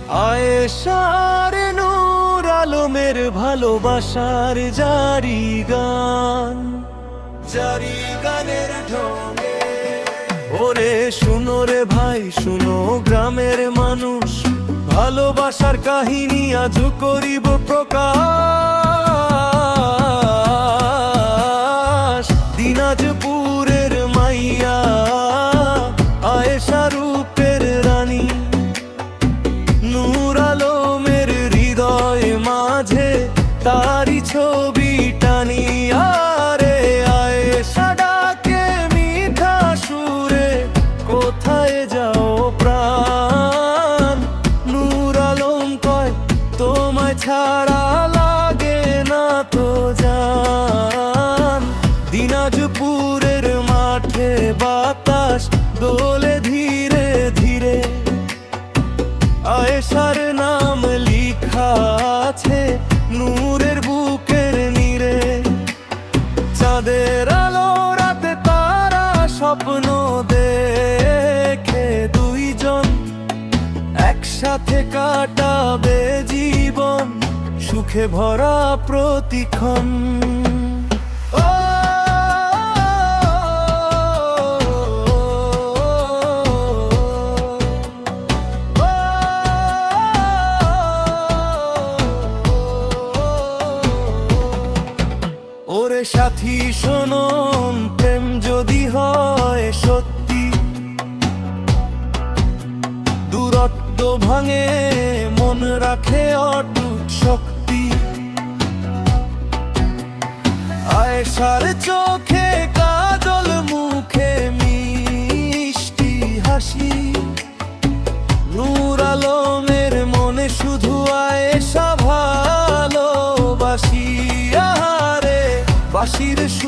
আয়েশার নূর আলমের ভালোবাসার জারি গান, জারি গানের ঢঙে। ওরে শুনো রে ভাই শুনো গ্রামের মানুষ, ভালোবাসার কাহিনী আজ করিব প্রকাশ। দিনাজপুরের মাইয়া আয়েশা রূপের রানী, নূর আলমের হৃদয় মাঝে তারি ছবি টানি। আরে আয়েশা ডাকে মিঠা সুরে, কোথায় যাও প্রাণ? নূর আলম কয় তোমায় ছাড়া লাগে না তো জান। দিনাজপুরের মাঠে বাতাস দোলে ধীরে ধীরে, আয়েশার নাম লিখা আছে নূরের বুকের নীরে। চাঁদের আলো রাতে তারা স্বপ্ন দেখে, দুইজন একসাথে কাটাবে জীবন, সুখে ভরা প্রতিক্ষণ। ওরে সাথী শোনো, প্রেম যদি হয় সত্যি, দূরত্ব ভাঙে মন রাখে অটুট শক্তি। আয়েশার চোখে কাজল, মুখে মিষ্টি হাসি, নূর আলমের মনে শুধু আয়েশা ভালোবাসি। আহারে বাঁশির সুর